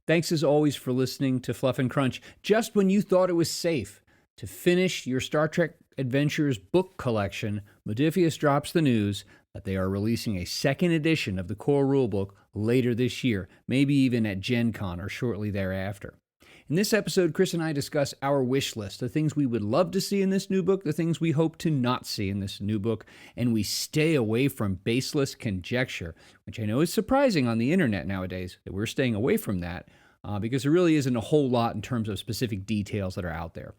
Thanks as always for listening to Fluff and Crunch. Just when you thought it was safe to finish your Star Trek Adventures book collection, Modiphius drops the news that they are releasing a second edition of the core rulebook later this year, maybe even at Gen Con or shortly thereafter. In this episode, Chris and I discuss our wish list, the things we would love to see in this new book, the things we hope to not see in this new book, and we stay away from baseless conjecture, which I know is surprising on the internet nowadays, that we're staying away from that, because there really isn't a whole lot in terms of specific details that are out there.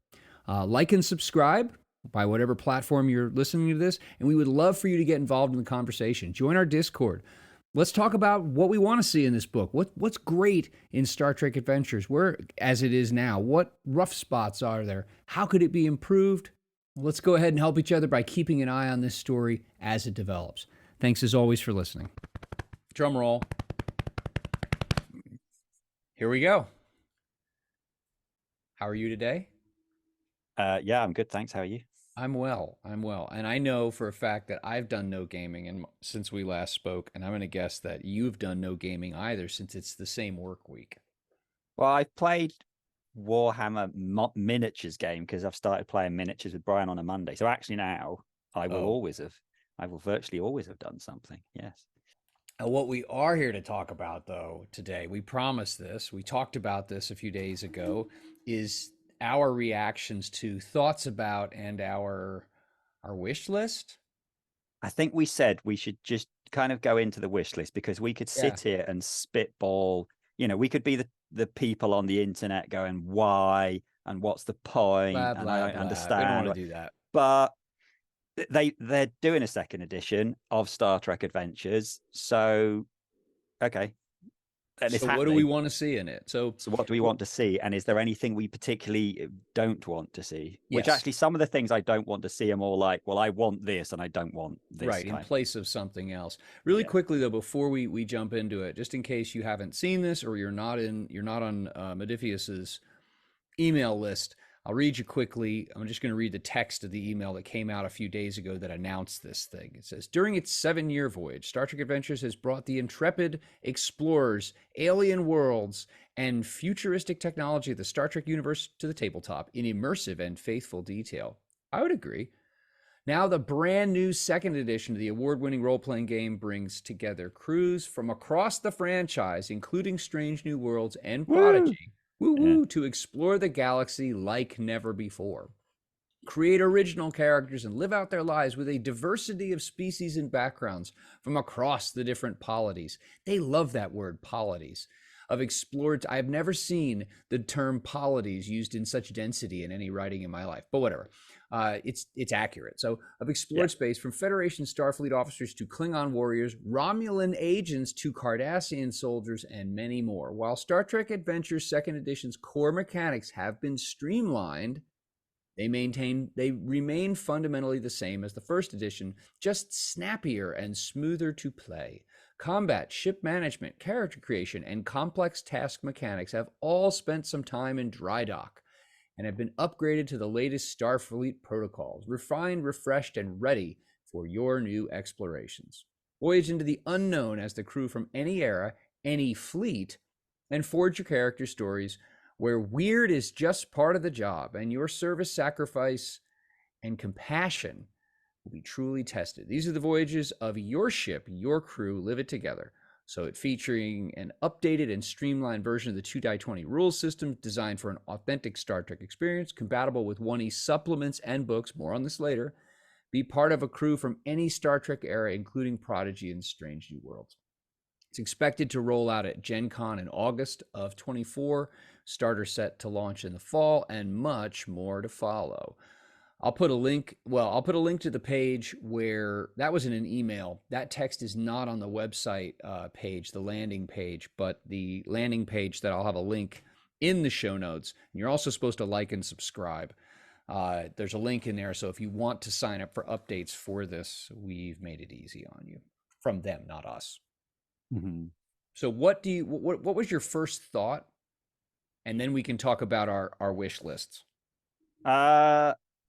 Like and subscribe by whatever platform you're listening to this, and we would love for you to get involved in the conversation. Join our Discord. Let's talk about what we want to see in this book. What's great in Star Trek Adventures, where as it is now? What rough spots are there? How could it be improved? Let's go ahead and help each other by keeping an eye on this story as it develops. Thanks as always for listening. Drum roll. Here we go. How are you today? Yeah, I'm good, thanks. How are you? I'm well. And I know for a fact that I've done no gaming since we last spoke, and I'm going to guess that you've done no gaming either since it's the same work week. Well, I've played Warhammer miniatures game because I've started playing miniatures with Brian on a Monday. So actually now I will virtually always have done something. Yes. And what we are here to talk about, though, today, we promised this, we talked about this a few days ago, is our reactions to thoughts about and our wish list. I think we said we should just kind of go into the wish list because we could sit here and spitball. You know, we could be the people on the internet going, why and what's the point? Blah, and blah, I don't blah. understand. We don't want to do that. But they're doing a second edition of Star Trek Adventures. So, okay. So what do we want to see in it? So what do we want to see? And is there anything we particularly don't want to see? Yes. Which actually some of the things I don't want to see are more like, well, I want this and I don't want this. Right, in place of something else. Really quickly though, before we jump into it, just in case you haven't seen this or you're not on Modiphius's email list, I'll read you quickly. I'm just going to read the text of the email that came out a few days ago that announced this thing. It says, during its 7-year voyage, Star Trek Adventures has brought the intrepid explorers, alien worlds, and futuristic technology of the Star Trek universe to the tabletop in immersive and faithful detail. I would agree. Now the brand new second edition of the award-winning role-playing game brings together crews from across the franchise, including Strange New Worlds and Prodigy. To explore the galaxy like never before. Create original characters and live out their lives with a diversity of species and backgrounds from across the different polities. They love that word, polities. Of explored, I've never seen the term polities used in such density in any writing in my life, but whatever. It's accurate. So of explored space, from Federation Starfleet officers to Klingon warriors, Romulan agents to Kardashian soldiers, and many more. While Star Trek Adventures 2nd Edition's core mechanics have been streamlined, they remain fundamentally the same as the first edition, just snappier and smoother to play. Combat, ship management, character creation, and complex task mechanics have all spent some time in dry dock and have been upgraded to the latest Starfleet protocols, refined, refreshed, and ready for your new explorations. Voyage into the unknown as the crew from any era, any fleet, and forge your character stories where weird is just part of the job, and your service, sacrifice, and compassion will be truly tested. These are the voyages of your ship, your crew. Live it together. So it featuring an updated and streamlined version of the 2-die-20 rules system designed for an authentic Star Trek experience, compatible with 1E supplements and books. More on this later. Be part of a crew from any Star Trek era, including Prodigy and Strange New Worlds. It's expected to roll out at Gen Con in August of 24, starter set to launch in the fall, and much more to follow. I'll put a link to the page where that was in an email. That text is not on the website page, the landing page, but the landing page that I'll have a link in the show notes. And you're also supposed to like and subscribe. There's a link in there. So if you want to sign up for updates for this, we've made it easy on you. From them, not us. Mm-hmm. So what was your first thought? And then we can talk about our wish lists.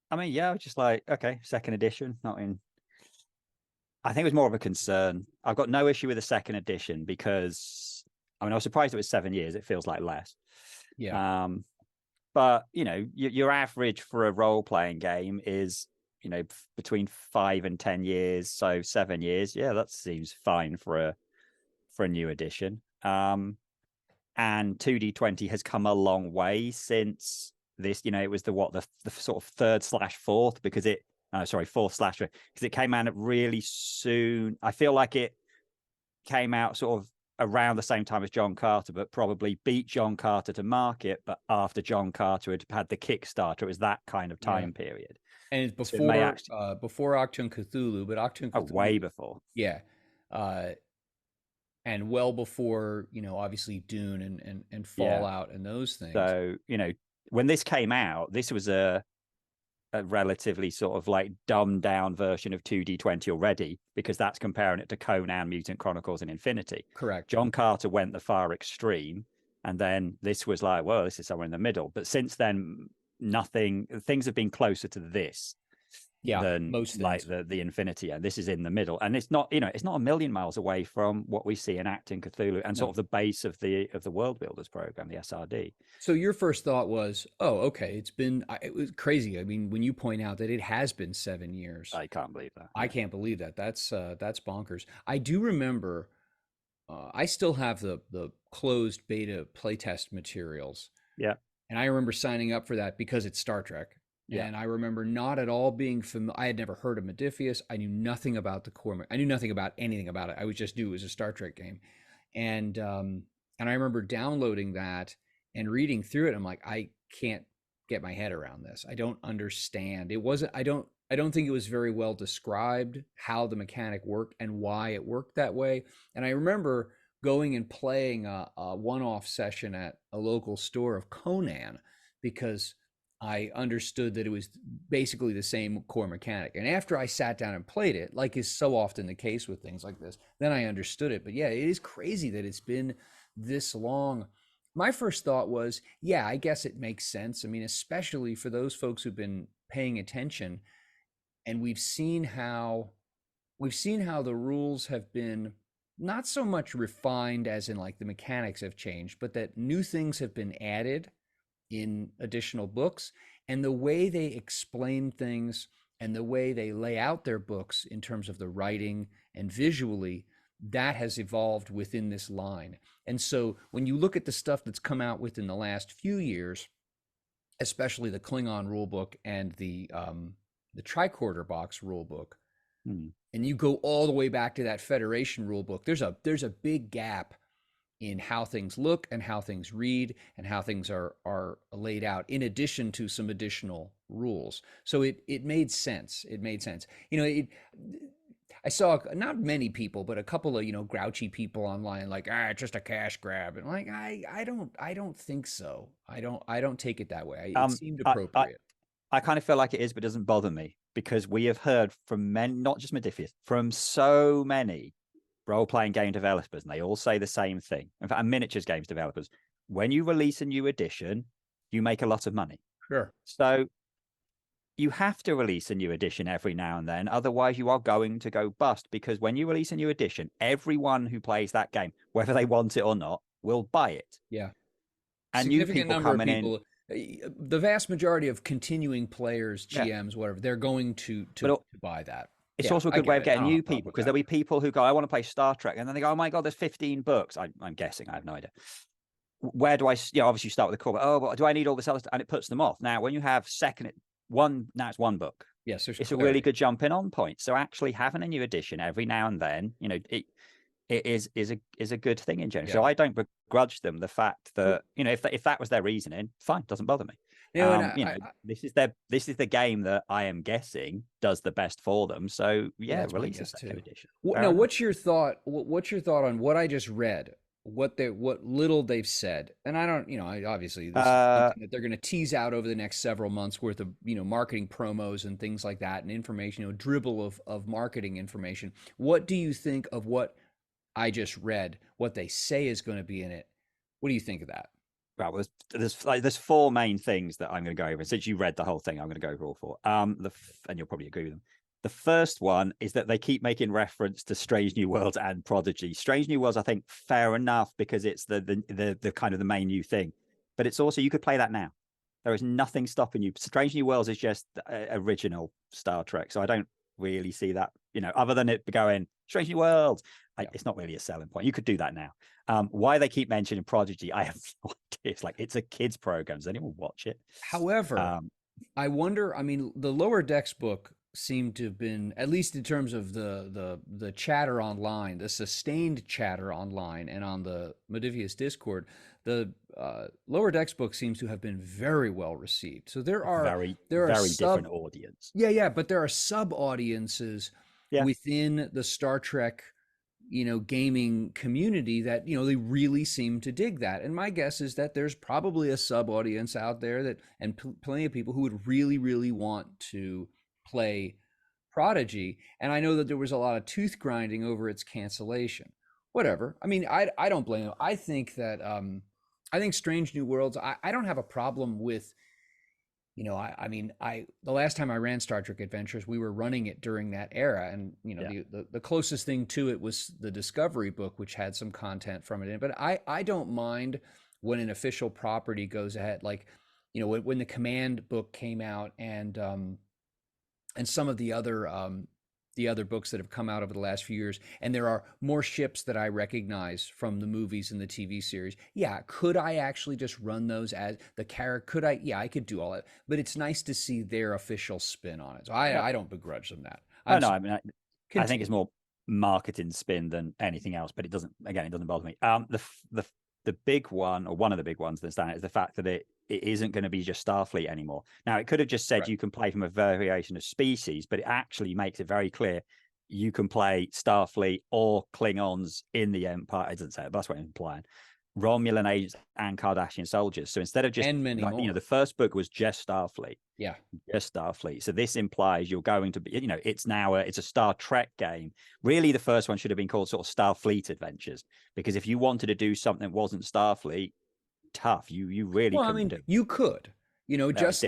I mean, yeah, just like, okay, second edition, not in. I think it was more of a concern. I've got no issue with the second edition because I mean, I was surprised it was 7 years. It feels like less. Yeah. But your average for a role-playing game is between 5 and 10 years. So 7 years, yeah, that seems fine for a new edition. And 2D20 has come a long way since this. It was the sort of third/fourth, because fourth slash, because it came out really soon. I feel like it came out sort of around the same time as John Carter, but probably beat John Carter to market. But after John Carter had the Kickstarter, it was that kind of Yeah. time period. And it's So it may before actually, before Octung Cthulhu, but Octung way Cthulhu, before. yeah, uh, and well before obviously Dune and Yeah. Fallout and those things. So when this came out, this was a relatively sort of like dumbed down version of 2D20 already, because that's comparing it to Conan, Mutant Chronicles, and Infinity. Correct. John Carter went the far extreme, and then this was like, well, this is somewhere in the middle. But since then, things have been closer to this Yeah, than most like things. the Infinity, and this is in the middle, and it's not it's not a million miles away from what we see in Acting Cthulhu and sort No. of the base of the World Builders program, the SRD. So your first thought was, oh, okay, it was crazy. I mean, when you point out that it has been 7 years, I can't believe that. I can't believe that. That's bonkers. I do remember. I still have the closed beta playtest materials, Yeah, and I remember signing up for that because it's Star Trek. yeah. And I remember not at all being familiar. I had never heard of Modiphius. I knew nothing about the core. I knew nothing about anything about it. I just knew it was a Star Trek game, and I remember downloading that and reading through it. I'm like, I can't get my head around this. I don't understand. It wasn't. I don't think it was very well described how the mechanic worked and why it worked that way. And I remember going and playing a one-off session at a local store of Conan because I understood that it was basically the same core mechanic. And after I sat down and played it, like is so often the case with things like this, then I understood it. But yeah, it is crazy that it's been this long. My first thought was, yeah, I guess it makes sense. I mean, especially for those folks who've been paying attention, and we've seen how the rules have been not so much refined as in like the mechanics have changed, but that new things have been added in additional books, and the way they explain things and the way they lay out their books in terms of the writing and visually, that has evolved within this line. And so when you look at the stuff that's come out within the last few years, especially the Klingon rulebook and the tricorder box rulebook, and you go all the way back to that Federation rulebook, there's a big gap in how things look and how things read and how things are laid out, in addition to some additional rules. So it made sense. It made sense. I saw not many people, but a couple of grouchy people online like, it's just a cash grab, and like I don't think so. I don't take it that way. It seemed appropriate. I kind of feel like it is, but it doesn't bother me, because we have heard from men, not just Modiphius, from so many role-playing game developers, and they all say the same thing. In fact, miniatures games developers, when you release a new edition, you make a lot of money. Sure. So you have to release a new edition every now and then, otherwise you are going to go bust, because when you release a new edition, everyone who plays that game, whether they want it or not, will buy it. Yeah. And new Significant people number of coming in. people, the vast majority of continuing players, GMs, whatever, they're going to buy that. It's Yeah, also a I good way get of it. I getting don't have new a problem people, with because that. there'll be people who go, I want to play Star Trek. And then they go, oh my God, there's 15 books. I'm guessing. I have no idea. Where do I, obviously you start with the core, but, oh, but do I need all this other stuff? And it puts them off. Now, when you have now it's one book. Yes, there's It's a clarity. really good jumping on point. So actually having a new edition every now and then, it is a good thing in general. Yeah. So I don't begrudge them the fact that, if that was their reasoning, fine, doesn't bother me. This is the game that I am guessing does the best for them. So yeah, that's my release a guess second too. edition. Now, what's your thought? What's your thought on what I just read? What little they've said, and I don't, obviously this is something that they're going to tease out over the next several months worth of, marketing promos and things like that, and information, dribble of marketing information. What do you think of what I just read? What they say is going to be in it? What do you think of that? Well, there's four main things that I'm going to go over. Since you read the whole thing, I'm going to go over all four. And you'll probably agree with them. The first one is that they keep making reference to Strange New Worlds and Prodigy. Strange New Worlds, I think, fair enough because it's the kind of the main new thing, but it's also you could play that now. There is nothing stopping you. Strange New Worlds is just original Star Trek, so I don't really see that. Other than it going Strange New Worlds, it's not really a selling point. You could do that now. Why they keep mentioning Prodigy, I have no idea. It's like it's a kids program. Does anyone watch it? However, I wonder. I mean, the Lower Decks book seemed to have been, at least in terms of the chatter online, the sustained chatter online, and on the Modiphius Discord, the Lower Decks book seems to have been very well received. So there are very different audience. Yeah, but there are sub audiences within the Star Trek gaming community that they really seem to dig that. And my guess is that there's probably a sub audience out there that and plenty of people who would really want to play Prodigy. And I know that there was a lot of tooth grinding over its cancellation. Whatever. I mean, I don't blame them. I think that I think Strange New Worlds, I don't have a problem with I mean, the last time I ran Star Trek Adventures, we were running it during that era, and the closest thing to it was the Discovery book, which had some content from it in. But I don't mind when an official property goes ahead, like when the Command book came out, and some of the other books that have come out over the last few years, and there are more ships that I recognize from the movies and the TV series. Yeah, could I actually just run those as the character? Could I? Yeah, I could do all that. But it's nice to see their official spin on it. So I don't begrudge them that. I know. I mean, I think it's more marketing spin than anything else. But it doesn't bother me. The big one, or one of the big ones that's done, is the fact that it isn't going to be just Starfleet anymore. Now, it could have just said you can play from a variation of species, but it actually makes it very clear you can play Starfleet or Klingons in the Empire. It doesn't say it, but that's what I'm implying. Romulan agents and Kardashian soldiers. So instead of just, and many more. The first book was just Starfleet. Yeah. Just Starfleet. So this implies you're going to be, it's now it's a Star Trek game. Really, the first one should have been called sort of Starfleet Adventures, because if you wanted to do something that wasn't Starfleet, tough. You really couldn't do. You could. Just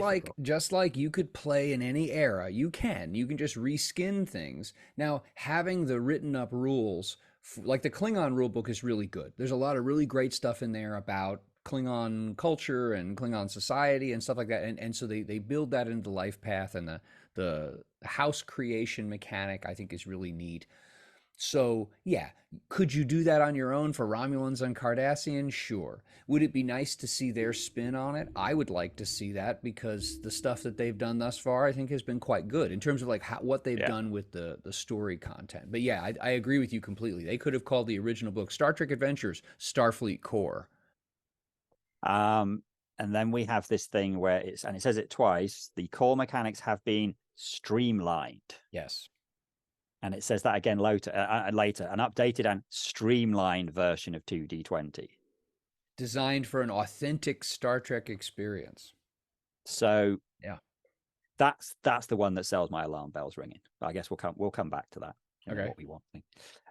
like you could play in any era, you can just reskin things. Now, having the written up rules, like the Klingon rule book, is really good. There's a lot of really great stuff in there about Klingon culture and Klingon society and stuff like that. And so they build that into the life path, and the house creation mechanic, I think, is really neat. So, yeah, could you do that on your own for Romulans and Cardassians? Sure. Would it be nice to see their spin on it? I would like to see that, because the stuff that they've done thus far, I think, has been quite good in terms of like what they've done with the story content. But yeah, I agree with you completely. They could have called the original book Star Trek Adventures Starfleet Core. And then we have this thing where it says it twice, the core mechanics have been streamlined. Yes. And it says that again later, an updated and streamlined version of 2D20. Designed for an authentic Star Trek experience. So yeah, that's the one that sells my alarm bells ringing. But I guess we'll come back to that. Okay. What we want.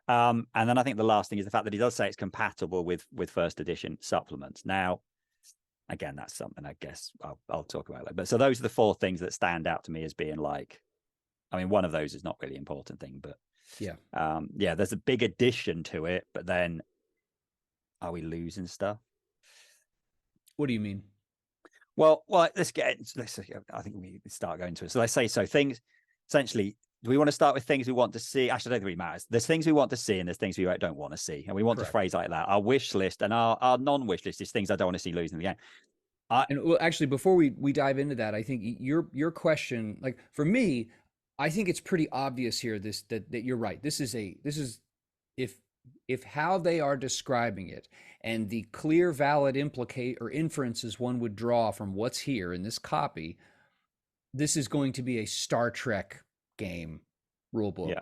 And then I think the last thing is the fact that he does say it's compatible with first edition supplements. Now, again, that's something I guess I'll talk about later. But so those are the four things that stand out to me as being like, I mean, one of those is not really an important thing, but there's a big addition to it. But then, are we losing stuff? What do you mean? Well, I think we start going to it. So let's say things. Essentially, do we want to start with things we want to see? Actually, I don't think it really matters. There's things we want to see, and there's things we don't want to see, and we want to phrase like that. Our wish list and our non-wish list is things I don't want to see losing the game. And well, actually, before we dive into that, I think your question, like for me, I think it's pretty obvious here that you're right. This is if how they are describing it and the clear, valid inferences one would draw from what's here in this copy, this is going to be a Star Trek game rulebook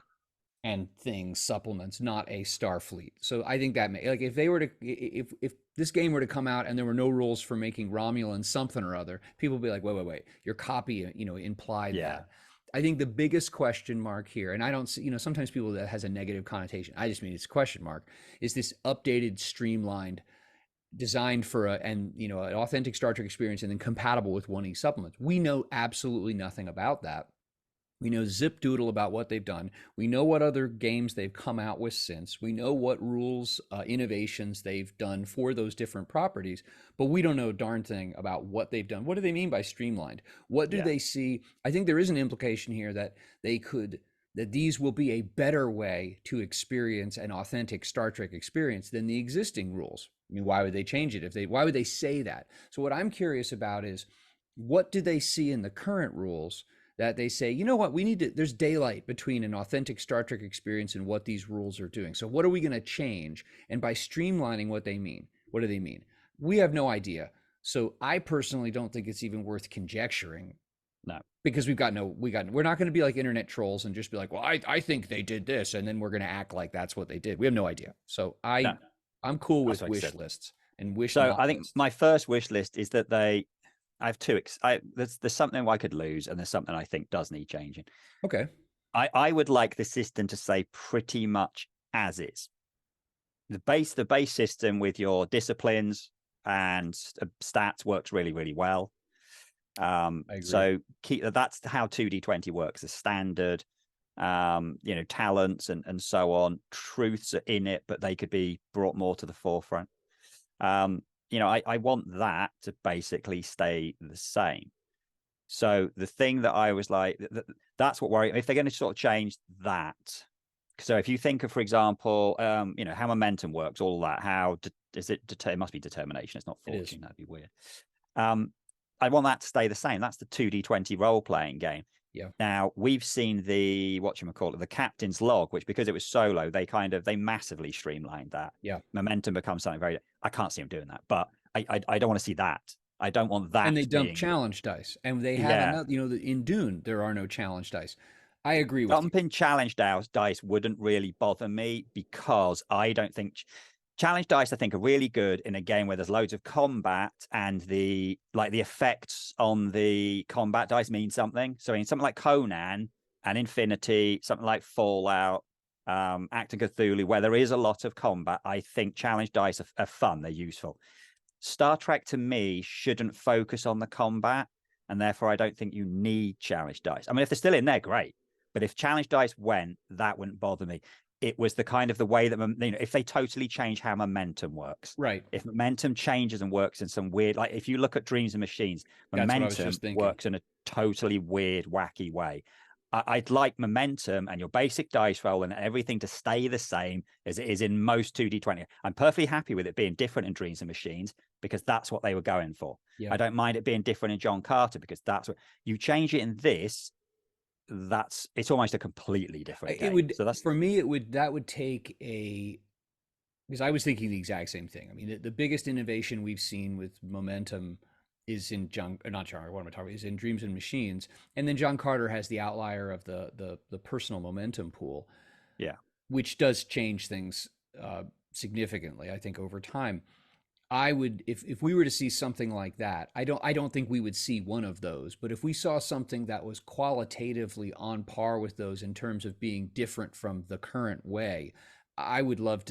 and things, supplements, not a Starfleet. So I think that if they were to, if this game were to come out and there were no rules for making Romulan something or other, people would be like, wait, your copy, implied that. I think the biggest question mark here, and I don't see, sometimes people that has a negative connotation. I just mean it's a question mark. Is this updated, streamlined, designed for an authentic Star Trek experience, and then compatible with 1E supplements? We know absolutely nothing about that. We know zip doodle about what they've done. We know what other games they've come out with since. We know what rules, innovations they've done for those different properties, but we don't know a darn thing about what they've done. What do they mean by streamlined? What do Yeah. they see? I think there is an implication here that that these will be a better way to experience an authentic Star Trek experience than the existing rules. I mean, why would they change it why would they say that? So what I'm curious about is, what do they see in the current rules that they say, you know what, we need to, there's daylight between an authentic Star Trek experience and what these rules are doing. So what are we going to change? And by streamlining, what do they mean? We have no idea. So I personally don't think it's even worth conjecturing, No. because we're not going to be like internet trolls and just be like, well, I think they did this. And then we're going to act like that's what they did. We have no idea. So No. I'm cool That's with what I wish said. lists and wish So not I think lists. my first wish list is that I have two. There's something I could lose, and there's something I think does need changing. Okay. I would like the system to say pretty much as is. The base system with your disciplines and stats works really, really well. I agree. So that's how 2D20 works, the standard, talents and so on. Truths are in it, but they could be brought more to the forefront. I want that to basically stay the same. So the thing that I was like, that's what worries. If they're going to sort of change that. So if you think of, for example, how momentum works, all that, how is it? It must be determination. It's not fortune. That'd be weird. I want that to stay the same. That's the 2D20 role playing game. Yeah. Now we've seen the the captain's log, which because it was solo, they massively streamlined that. Yeah. Momentum becomes something very. I can't see them doing that, but I don't want to see that. I don't want that. And they dump challenge dice, and they have another. In Dune there are no challenge dice. I agree with you. Dumping challenge dice wouldn't really bother me because I don't think challenge dice, I think, are really good in a game where there's loads of combat and the effects on the combat dice mean something. So in something like Conan and Infinity, something like Fallout, Act of Cthulhu, where there is a lot of combat, I think challenge dice are fun. They're useful. Star Trek, to me, shouldn't focus on the combat, and therefore I don't think you need challenge dice. I mean, if they're still in there, great. But if challenge dice went, that wouldn't bother me. It was the kind of the way that, if they totally change how momentum works. Right. If momentum changes and works in some weird, like if you look at Dreams and Machines, momentum works in a totally weird, wacky way. I'd like momentum and your basic dice roll and everything to stay the same as it is in most 2D20. I'm perfectly happy with it being different in Dreams and Machines because that's what they were going for. Yeah. I don't mind it being different in John Carter because that's what you change it in this. It's almost a completely different game. It would, so that's for me, that would take because I was thinking the exact same thing. I mean, the biggest innovation we've seen with momentum is in is in Dreams and Machines. And then John Carter has the outlier of the personal momentum pool. Yeah. Which does change things significantly, I think, over time. I would, if we were to see something like that, I don't think we would see one of those, but if we saw something that was qualitatively on par with those in terms of being different from the current way, I would want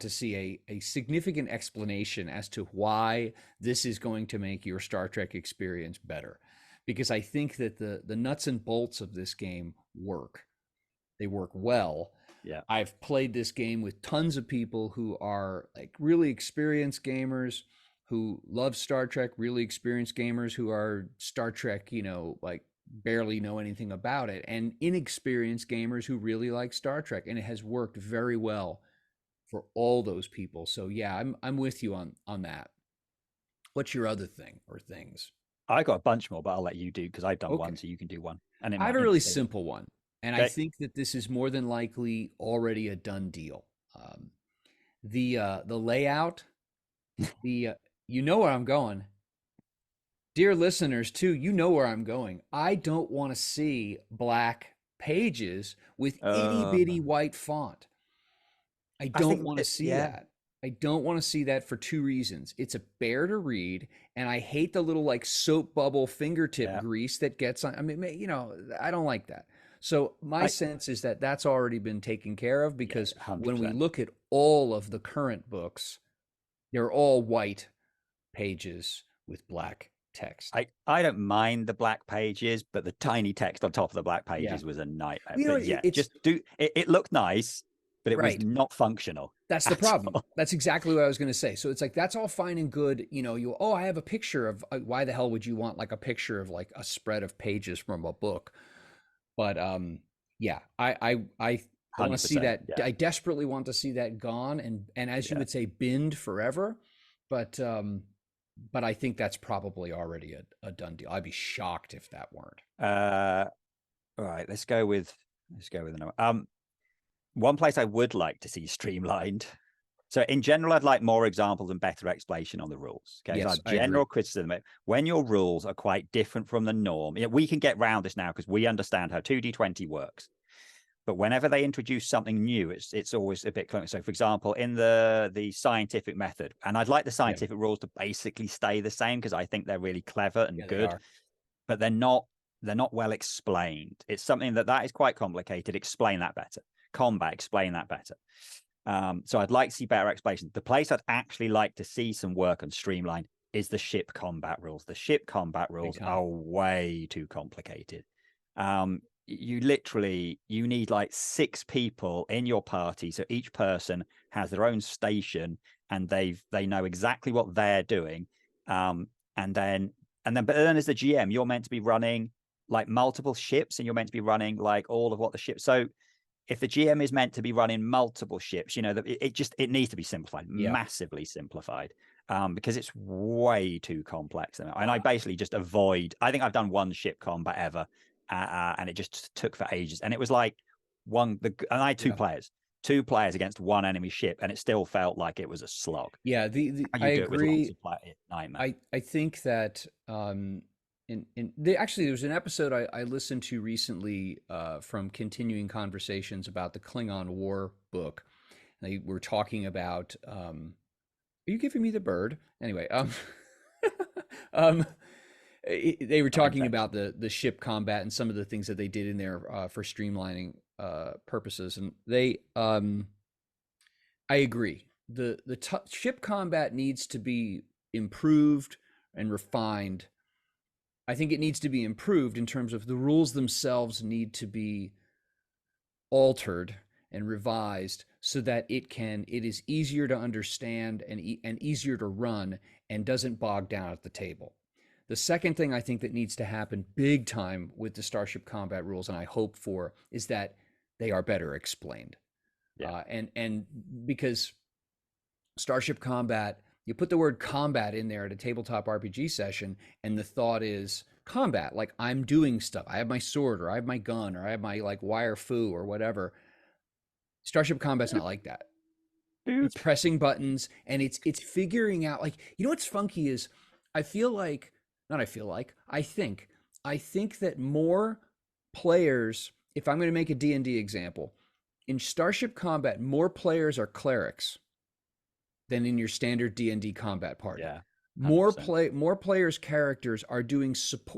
to see a significant explanation as to why this is going to make your Star Trek experience better. Because I think that the nuts and bolts of this game work. They work well. Yeah. I've played this game with tons of people who are like really experienced gamers who love Star Trek, really experienced gamers who are Star Trek, like barely know anything about it, and inexperienced gamers who really like Star Trek, and it has worked very well for all those people. So yeah, I'm with you on that. What's your other thing or things? I got a bunch more, but I'll let you do because I've done one, so you can do one. And I have a really simple one. And I think that this is more than likely already a done deal. The layout, you know where I'm going. Dear listeners, too, you know where I'm going. I don't want to see black pages with itty bitty white font. I don't want to see that. I don't want to see that for two reasons. It's a bear to read, and I hate the little like soap bubble fingertip grease that gets on. I mean, I don't like that. So my sense is that that's already been taken care of because when we look at all of the current books, they're all white pages with black text. I don't mind the black pages, but the tiny text on top of the black Yeah. pages was a nightmare. You know, But yeah, it's just do it. It looked nice, but it was right. not functional That's the at problem. all. That's exactly what I was going to say. So it's like that's all fine and good. You know, you I have a picture of why the hell would you want like a picture of like a spread of pages from a book? But yeah, I want to see 100%. that. Yeah. I desperately want to see that gone and as you Yeah. would say, binned forever. But but I think that's probably already a done deal. I'd be shocked if that weren't. Uh, all right. Let's go with another. One place I would like to see streamlined. So in general, I'd like more examples and better explanation on the rules. Okay, so our Yes, I agree. general criticism when your rules are quite different from the norm. We can get around this now because we understand how 2D20 works. But whenever they introduce something new, it's always a bit clunky. So, for example, in the scientific method, and I'd like the Yeah, scientific rules to basically stay the same because I think they're really clever and yeah, they good, are. but they're not well explained. It's something that is quite complicated. Explain that better. Combat, explain that better. So I'd like to see better explanation. The place I'd actually like to see some work on streamlined is the ship combat rules. The ship combat Big rules time. are way too complicated. You need like 6 people in your party, so each person has their own station and they know exactly what they're doing. And then as the GM, you're meant to be running like multiple ships, and you're meant to be running like all of what the ships. So if the GM is meant to be running multiple ships, it needs to be simplified, Yeah. massively simplified, because it's way too complex. And I basically just avoid. I think I've done one ship combat ever, and it just took for ages. And it was like and I had Yeah. two players against one enemy ship, and it still felt like it was a slog. Yeah, the And I you do it with lots agree. of players, nightmare. I think that actually there was an episode I listened to recently from continuing conversations about the Klingon War book. They were talking about are you giving me the bird? Anyway, um they were Not talking about intentional. the ship combat and some of the things that they did in there for streamlining purposes, and they I agree. The ship combat needs to be improved and refined. I think it needs to be improved in terms of the rules themselves need to be altered and revised so that it is easier to understand and easier to run and doesn't bog down at the table. The second thing I think that needs to happen big time with the Starship combat rules, and I hope for, is that they are better explained. Yeah, And because Starship Combat, you put the word combat in there at a tabletop RPG session, and the thought is combat. Like I'm doing stuff. I have my sword, or I have my gun, or I have my like wire foo, or whatever. Starship Combat's not like that. It's boop. pressing buttons, and it's figuring out. Like what's funky is, I feel like, not I feel like, I think that more players. If I'm going to make a D&D example, in Starship Combat, more players are clerics than in your standard D&D combat party. Yeah, 100%. More players characters are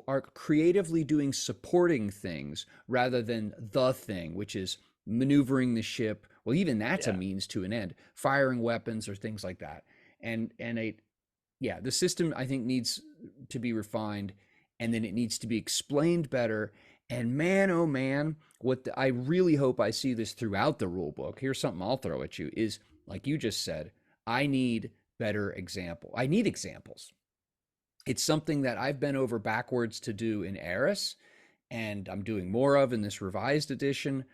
are creatively doing supporting things rather than the thing, which is maneuvering the ship. Well, even that's a Yeah, means to an end, firing weapons or things like that. And yeah, the system I think needs to be refined, and then it needs to be explained better. And man, oh man, I really hope I see this throughout the rule book. Here's something I'll throw at you: is like you just said, I need better example. I need examples. It's something that I've been over backwards to do in Eris, and I'm doing more of in this revised edition,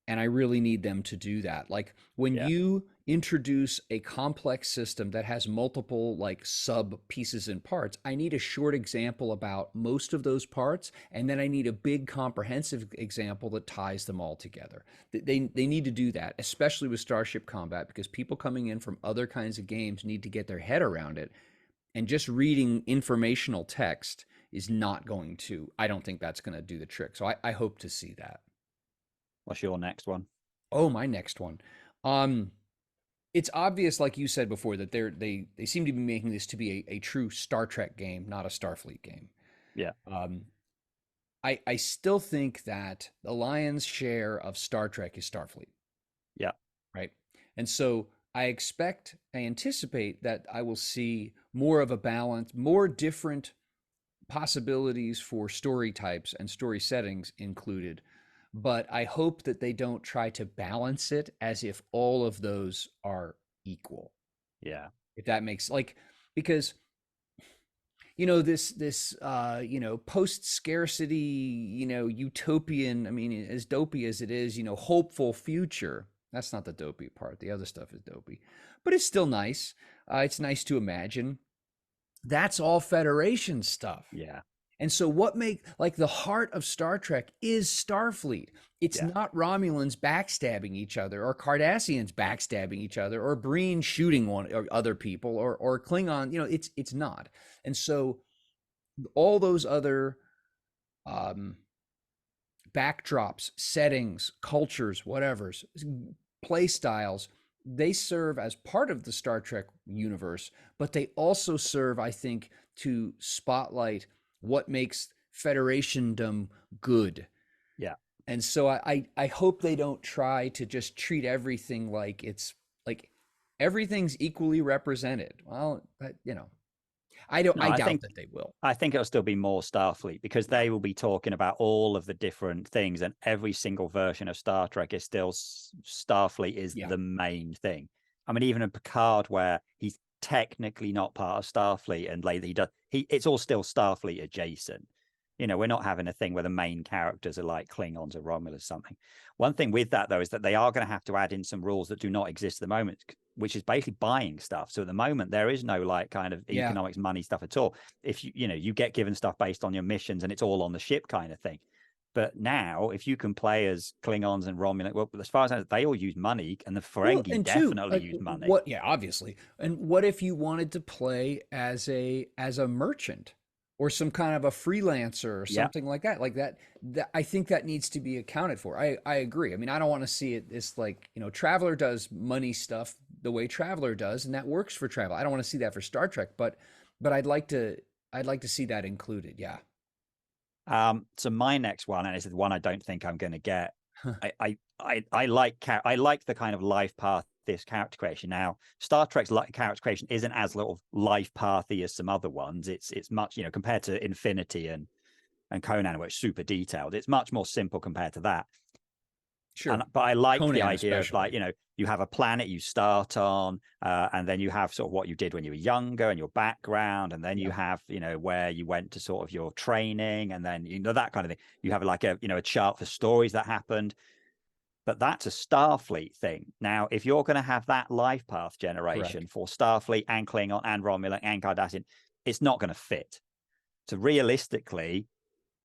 and I really need them to do that. Like when yeah, you introduce a complex system that has multiple like sub pieces and parts, I need a short example about most of those parts, and then I need a big comprehensive example that ties them all together. They need to do that, especially with Starship Combat, because people coming in from other kinds of games need to get their head around it. And just reading informational text is not going to, I don't think that's going to do the trick. So I hope to see that. what's your next one? Oh, my next one. Um, it's obvious, like you said before, that they seem to be making this to be a true Star Trek game, not a Starfleet game. Yeah, Um, I still think that the lion's share of Star Trek is Starfleet, yeah, right? And so I anticipate that I will see more of a balance, more different possibilities for story types and story settings included, but I hope that they don't try to balance it as if all of those are equal. Yeah. If that makes like, because this post scarcity, utopian, I mean, as dopey as it is, hopeful future. That's not the dopey part. The other stuff is dopey, but it's still nice. It's nice to imagine. That's all Federation stuff. Yeah. And so what make like the heart of Star Trek is Starfleet. It's Yeah. not Romulans backstabbing each other or Kardashians backstabbing each other or Breen shooting one or other people or Klingon, it's not. And so all those other um backdrops, settings, cultures, whatever's, play styles, they serve as part of the Star Trek universe, but they also serve, I think, to spotlight what makes Federationdom good. Yeah. And so I hope they don't try to just treat everything like it's like everything's equally represented. Well, No, I doubt that they will. I think it'll still be more Starfleet because they will be talking about all of the different things, and every single version of Star Trek is still Starfleet is Yeah. the main thing. I mean, even in Picard, where he's technically not part of Starfleet, and like it's all still Starfleet adjacent. We're not having a thing where the main characters are like Klingons or Romulans or something. One thing with that, though, is that they are going to have to add in some rules that do not exist at the moment, which is basically buying stuff. So at the moment, there is no like kind of economics, money stuff at all. If you get given stuff based on your missions and it's all on the ship kind of thing. But now, if you can play as Klingons and Romulans, well, as far as I know, they all use money, and the Ferengi definitely use money. What? Yeah, obviously. And what if you wanted to play as a merchant or some kind of a freelancer or Yeah. something like that? Like that I think that needs to be accounted for. I agree. I mean, I don't want to see it. It's like Traveler does money stuff the way Traveler does, and that works for Traveler. I don't want to see that for Star Trek, but I'd like to see that included. Yeah. So my next one, and it's the one I don't think I'm going to get. I like the kind of life path this character creation. Now, Star Trek's character creation isn't as little life pathy as some other ones. It's much compared to Infinity and Conan, where it's super detailed. It's much more simple compared to that. Sure. But I like Conan the idea especially. of like, you have a planet you start on, and then you have sort of what you did when you were younger and your background, and then you have, where you went to sort of your training, and then, that kind of thing. You have like a chart for stories that happened. But that's a Starfleet thing. Now, if you're going to have that life path generation Correct. for Starfleet and Klingon and Romulan and Kardashian, it's not going to fit. So realistically,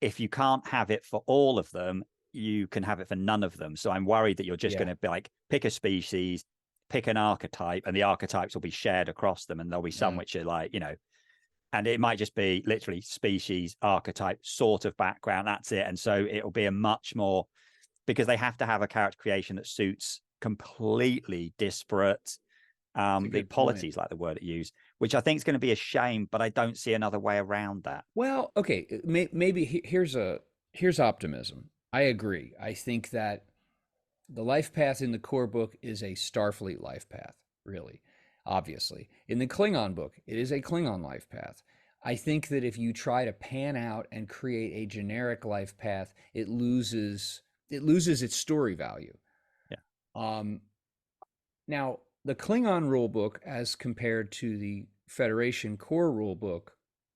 if you can't have it for all of them, you can have it for none of them. So I'm worried that you're just going to be like, pick a species, pick an archetype, and the archetypes will be shared across them. And there'll be some which are like, and it might just be literally species, archetype, sort of background. That's it. And so it'll be a much more, because they have to have a character creation that suits completely disparate the polities, like the word it used, which I think is going to be a shame, but I don't see another way around that. Well, okay, maybe here's optimism. I agree. I think that the life path in the core book is a Starfleet life path, really, obviously. In the Klingon book, it is a Klingon life path. I think that if you try to pan out and create a generic life path, it loses its story value. Yeah. Now, the Klingon rulebook, as compared to the Federation core rulebook,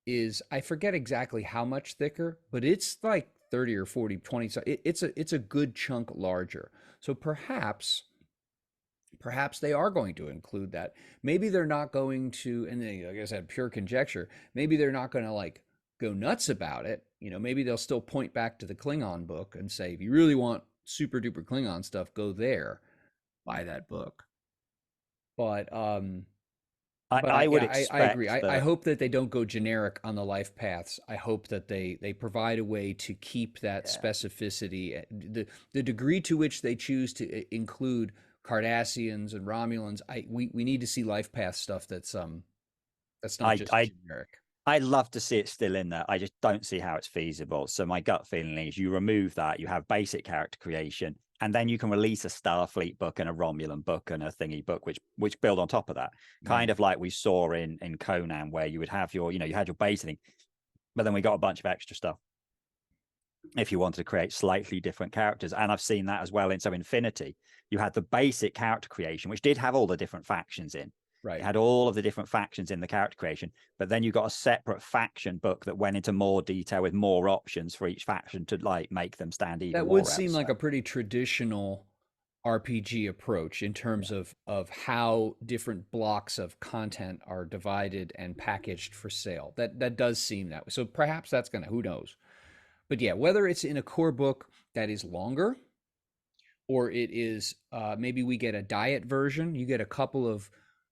is, I forget exactly how much thicker, but it's like 30 or 40, 20. It's a good chunk larger. So perhaps they are going to include that. Maybe they're not going to, and then, like I said, pure conjecture. Maybe they're not going to like go nuts about it. Maybe they'll still point back to the Klingon book and say, if you really want super duper Klingon stuff, go there, buy that book. But I would expect I agree. that. I hope that they don't go generic on the life paths. I hope that they provide a way to keep that specificity. The degree to which they choose to include Cardassians and Romulans, we need to see life path stuff that's not just generic. I'd love to see it still in there. I just don't see how it's feasible. So my gut feeling is you remove that, you have basic character creation, and then you can release a Starfleet book and a Romulan book and a thingy book, which build on top of that. Kind of like we saw in Conan, where you would have your, you had your base thing. but then we got a bunch of extra stuff if you wanted to create slightly different characters. And I've seen that as well in Infinity. You had the basic character creation, which did have all the different factions in. Right. It had all of the different factions in the character creation, but then you got a separate faction book that went into more detail with more options for each faction to like make them stand even That more would seem out. like a pretty traditional RPG approach in terms of how different blocks of content are divided and packaged for sale. That does seem that way. So perhaps that's gonna, who knows? But yeah, whether it's in a core book that is longer, or it is maybe we get a diet version. You get a couple of,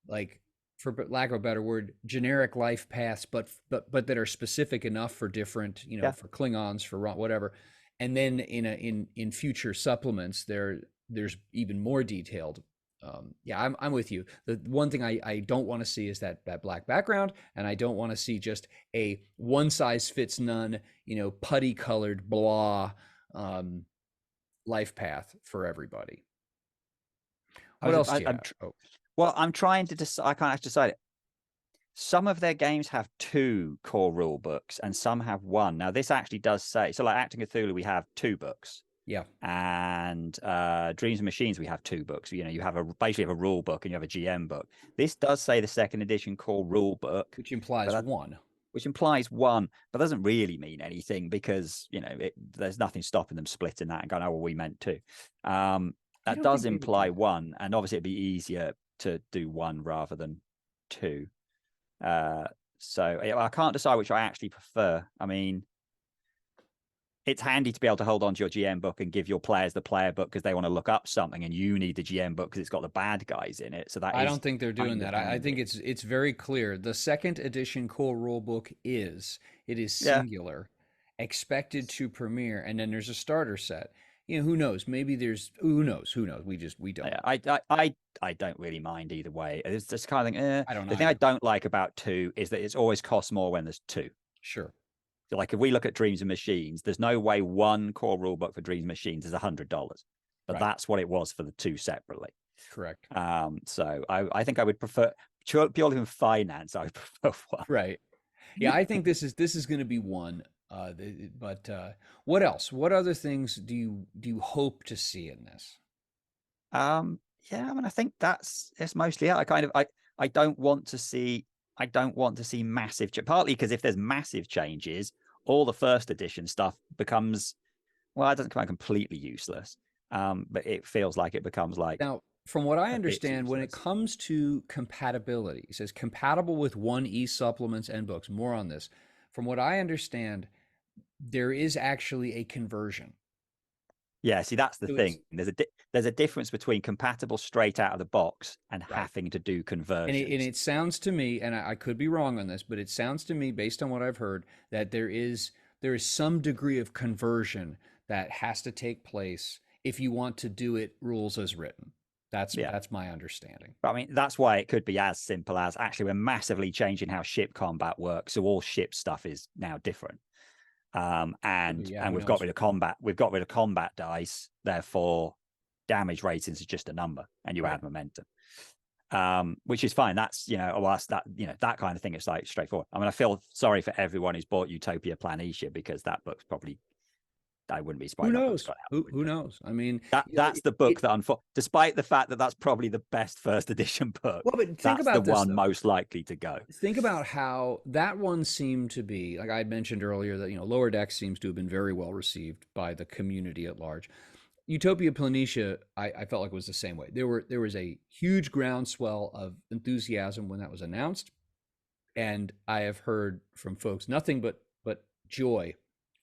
like, for lack of a better word, generic life paths, but that are specific enough for different, Yeah. for Klingons, for whatever. And then in future supplements, there's even more detailed. Yeah, I'm with you. The one thing I don't want to see is that black background, and I don't want to see just a one size fits none, putty colored blah life path for everybody. What else do you have? Well, I'm trying to decide. I can't actually decide it. Some of their games have 2 core rule books and some have 1. Now, this actually does say, so like Acting Cthulhu, we have 2 books. Yeah. And Dreams and Machines, we have 2 books. You have basically have a rule book and you have a GM book. This does say the 2nd edition core rule book, which implies 1. Which implies 1, but doesn't really mean anything because there's nothing stopping them splitting that and going, oh, well, we meant 2. That does imply 1, and obviously it'd be easier to do 1 rather than 2. So I can't decide which I actually prefer. I mean, it's handy to be able to hold on to your GM book and give your players the player book because they want to look up something, and you need the GM book because it's got the bad guys in it. So I don't think they're doing that. I think it's very clear. The 2nd edition core rule book is singular, expected to premiere, and then there's a starter set. Who knows? Maybe there's who knows. We don't. Yeah, I don't really mind either way. It's just kind of thing. I don't know. The thing I don't like about 2 is that it's always costs more when there's 2. Sure. So like if we look at Dreams and Machines, there's no way 1 core rule book for Dreams and Machines is $100, but that's what it was for the 2 separately. Correct. So I think I would prefer, purely from finance, I would prefer 1. Right. Yeah, I think this is going to be 1. But what else? What other things do you hope to see in this? Yeah, I mean, I think it's mostly it. I don't want to see massive, partly because if there's massive changes, all the 1st edition stuff becomes, well, it doesn't come out completely useless, but it feels like it becomes like. Now, from what I understand, when it comes to compatibility, it says compatible with 1E supplements and books. More on this. From what I understand, there is actually a conversion. Yeah, see, that's the thing. There's a difference between compatible straight out of the box and having to do conversions. And it sounds to me, and I could be wrong on this, but it sounds to me, based on what I've heard, that there is some degree of conversion that has to take place if you want to do it rules as written. That's my understanding. But I mean, that's why it could be as simple as, actually, we're massively changing how ship combat works, so all ship stuff is now different. And we've got rid of combat. We've got rid of combat dice. Therefore, damage ratings is just a number, and you add momentum, which is fine. That's that kind of thing. It's like straightforward. I mean, I feel sorry for everyone who's bought Utopia Planitia because that book's probably. I wouldn't be surprised. Who knows? Who knows? I mean, that's the book that, despite the fact that that's probably the best 1st edition book, well, but that's about the one most likely to go. Think about how that one seemed to be. Like I mentioned earlier, that Lower Decks seems to have been very well received by the community at large. Utopia Planitia, I felt like it was the same way. There was a huge groundswell of enthusiasm when that was announced, and I have heard from folks nothing but joy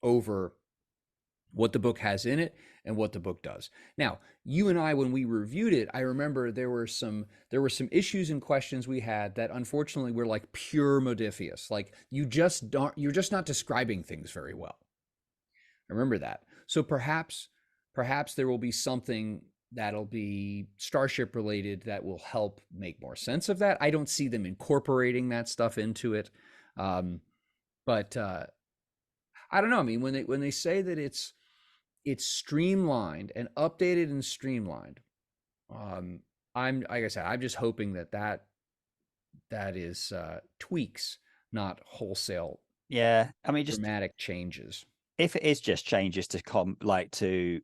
over what the book has in it and what the book does. Now, you and I, when we reviewed it, I remember there were some issues and questions we had that unfortunately were like pure Modiphius. Like you're just not describing things very well. I remember that. So perhaps there will be something that'll be Starship related that will help make more sense of that. I don't see them incorporating that stuff into it. But I don't know. I mean, when they say that it's streamlined and updated and streamlined, I'm like I said, I'm just hoping that is tweaks, not wholesale, yeah, I mean, just dramatic changes. if it is just changes to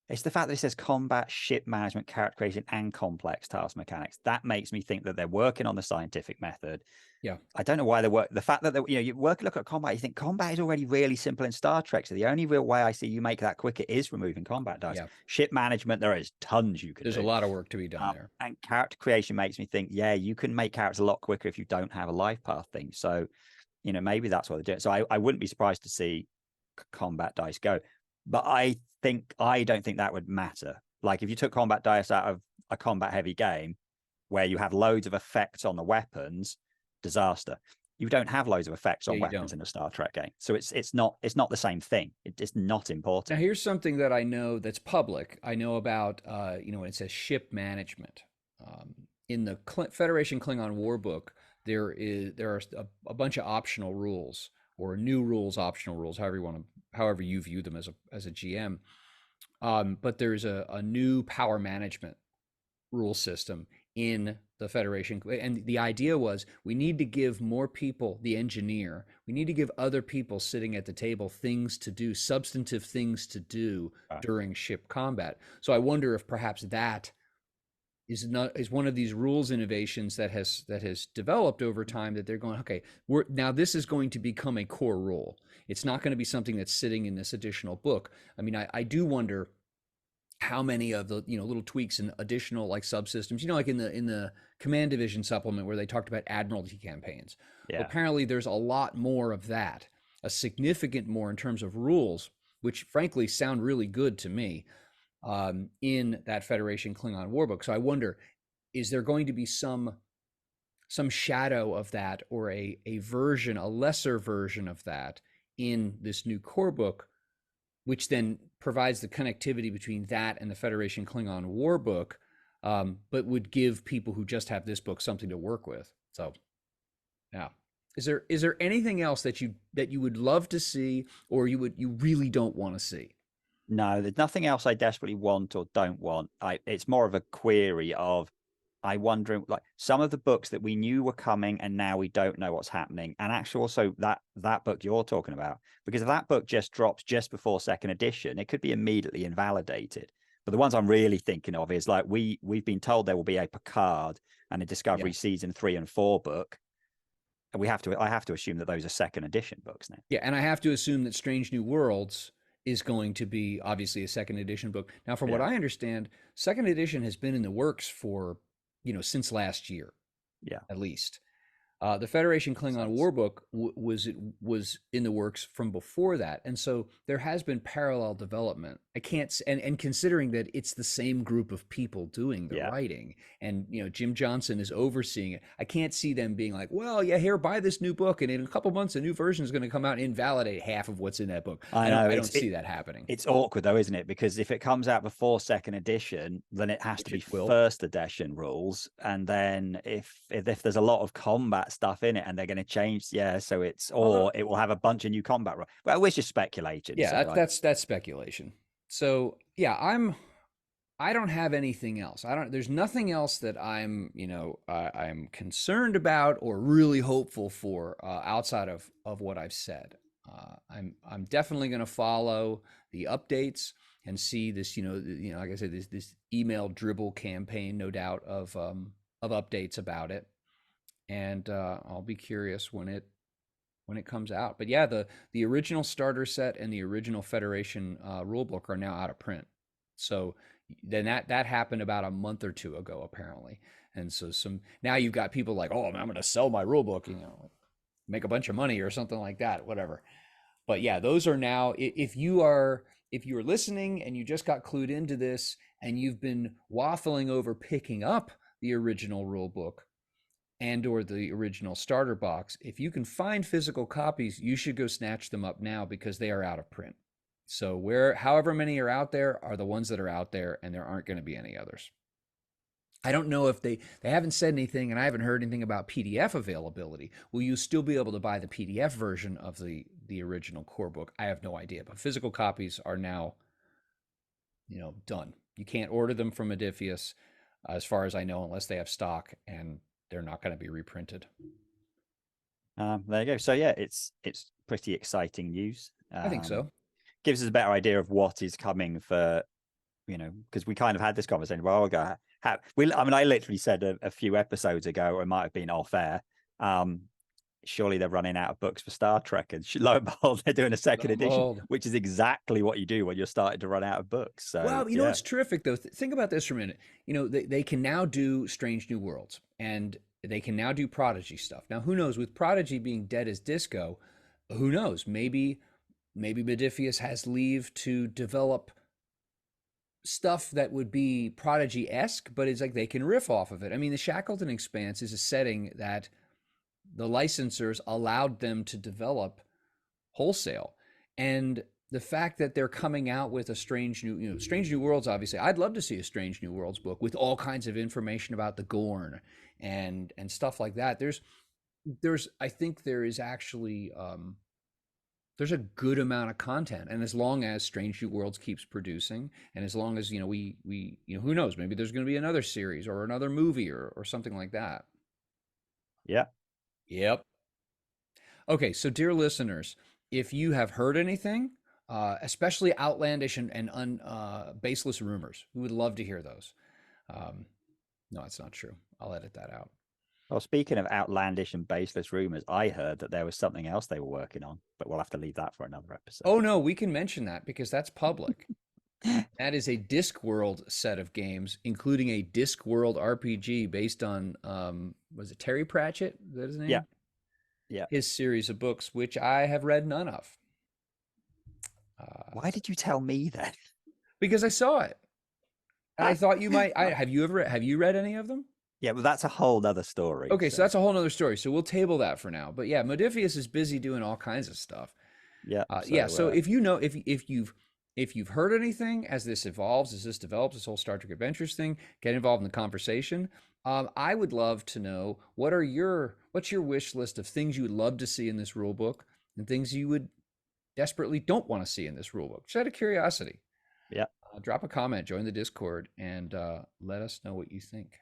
it's the fact that it says combat, ship management, character creation, and complex task mechanics. That makes me think that they're working on the scientific method. Yeah, I don't know why they work. The fact that you look at combat, you think combat is already really simple in Star Trek. So the only real way I see you make that quicker is removing combat dice. yeah. Ship management, there is tons you could There's a do. lot of work to be done there. And character creation makes me think, yeah, you can make characters a lot quicker if you don't have a life path thing. So, maybe that's what they're doing. So I wouldn't be surprised to see combat dice go. But I don't think that would matter. Like if you took combat dice out of a combat heavy game where you have loads of effects on the weapons, disaster. You don't have loads of effects Yeah, on you weapons don't. in a Star Trek game. So it's not the same thing. It's not Now, important. here's something that I know that's public. I know about, when it says ship management. In the Federation Klingon War book, there are a bunch of optional rules or new rules, optional rules, however you view them as a GM. But there's a new power management rule system in the Federation. And the idea was we need to give more people, the engineer, we need to give other people sitting at the table things to do, substantive things to do Right. during ship combat. So I wonder if perhaps that is one of these rules innovations that has developed over time, that they're going, okay, now this is going to become a core rule. It's not going to be something that's sitting in this additional book. I mean, I do wonder how many of the little tweaks and additional like subsystems, like in the command division supplement where they talked about admiralty campaigns. Well, Yeah. apparently there's a lot more of that, a significant more in terms of rules, which frankly sound really good to me, in that Federation Klingon War book. So I wonder, is there going to be some shadow of that, or a lesser version of that in this new core book, which then provides the connectivity between that and the Federation Klingon War book, but would give people who just have this book something to work with. So, yeah. Is there anything else that you would love to see, or you really don't want to see? No, there's nothing else I desperately want or don't want. It's more of a query of I wonder, like some of the books that we knew were coming and now we don't know what's happening. And actually also that book you're talking about, because if that book just drops just before second edition, it could be immediately invalidated. But the ones I'm really thinking of is like we've been told there will be a Picard and a Yeah. Discovery season 3 and 4 book. And I have to assume that those are second edition books now. Yeah, and I have to assume that Strange New Worlds is going to be obviously a second edition book. Now, from what Yeah. I understand, second edition has been in the works for, since last year, Yeah. at least. The Federation Klingon Sense. War book was in the works from before that, and so there has been parallel development. I can't, and considering that it's the same group of people doing the Yeah. writing, and Jim Johnson is overseeing it, I can't see them being like, well, yeah, here, buy this new book, and in a couple months a new version is going to come out and invalidate half of what's in that book. I I don't know I don't see that happening, it's awkward though, isn't it? Because if it comes out before second edition, then it has to which be it will. first edition rules. And then if there's a lot of combat stuff in it and they're going to change, yeah, so Although, it will have a bunch of new combat rules. Well, we're just speculating. yeah, So that's speculation. So yeah, I don't have anything else. There's nothing else that I'm concerned about or really hopeful for, outside of what I've said. I'm definitely going to follow the updates and see this, like I said, this email dribble campaign, no doubt of updates about it, and I'll be curious when it comes out. But yeah, the original starter set and the original Federation rulebook are now out of print. So then that happened about a month or two ago, apparently. And so now you've got people like, oh, I'm going to sell my rulebook, make a bunch of money or something like that, whatever. But yeah, those are now. If you're listening and you just got clued into this and you've been waffling over picking up the original rulebook and or the original starter box, if you can find physical copies, you should go snatch them up now, because they are out of print. So however many are out there are the ones that are out there, and there aren't going to be any others. I don't know if they haven't said anything, and I haven't heard anything about PDF availability. Will you still be able to buy the PDF version of the original core book? I have no idea, but physical copies are now, done. You can't order them from Modiphius, as far as I know, unless they have stock, and they're not going to be reprinted. There you go. So yeah, it's pretty exciting news. I think so. Gives us a better idea of what is coming for, because we kind of had this conversation a while ago. I literally said a few episodes ago, or it might have been off air. Surely they're running out of books for Star Trek, and lo and behold, they're doing a second edition, which is exactly what you do when you're starting to run out of books. So, well, you know what's terrific though? Think about this for a minute. They can now do Strange New Worlds, and they can now do Prodigy stuff. Now, who knows? With Prodigy being dead as disco, who knows? Maybe Modiphius has leave to develop stuff that would be Prodigy-esque, but it's like they can riff off of it. I mean, the Shackleton Expanse is a setting that the licensors allowed them to develop wholesale. And the fact that they're coming out with a Strange New Worlds, obviously, I'd love to see a Strange New Worlds book with all kinds of information about the Gorn and stuff like that. I think there is actually, there's a good amount of content. And as long as Strange New Worlds keeps producing, and as long as, we who knows, maybe there's going to be another series or another movie or something like that. Yeah. Yep. Okay, so dear listeners, if you have heard anything, especially outlandish and baseless rumors, we would love to hear those. No, it's not true. I'll edit that out. Well, speaking of outlandish and baseless rumors, I heard that there was something else they were working on, but we'll have to leave that for another episode. Oh, no, we can mention that because that's public. That is a Discworld set of games, including a Discworld RPG based on, was it Terry Pratchett? Is that his name? Yeah. Yeah. His series of books, which I have read none of. Why did you tell me that? Because I saw it. And I thought you might. Have you read any of them? Yeah, well, that's a whole nother story. Okay, so that's a whole nother story. So we'll table that for now. But yeah, Modiphius is busy doing all kinds of stuff. Yeah. So if you've heard anything as this evolves, as this develops, this whole Star Trek Adventures thing, get involved in the conversation. I would love to know what's your wish list of things you would love to see in this rule book and things you would desperately don't want to see in this rule book. Just out of curiosity. Yeah. Drop a comment, join the Discord, and let us know what you think.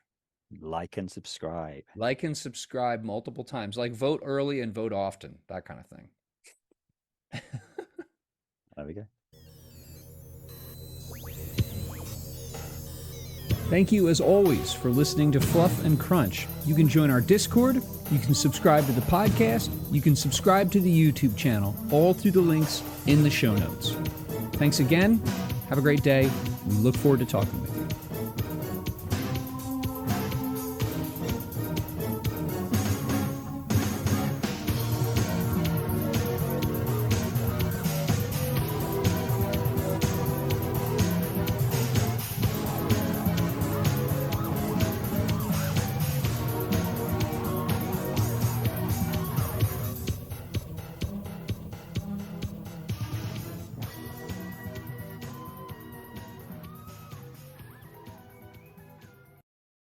Like and subscribe. Like and subscribe multiple times. Like vote early and vote often. That kind of thing. There we go. Thank you, as always, for listening to Fluff and Crunch. You can join our Discord, you can subscribe to the podcast, you can subscribe to the YouTube channel, all through the links in the show notes. Thanks again. Have a great day. We look forward to talking with you.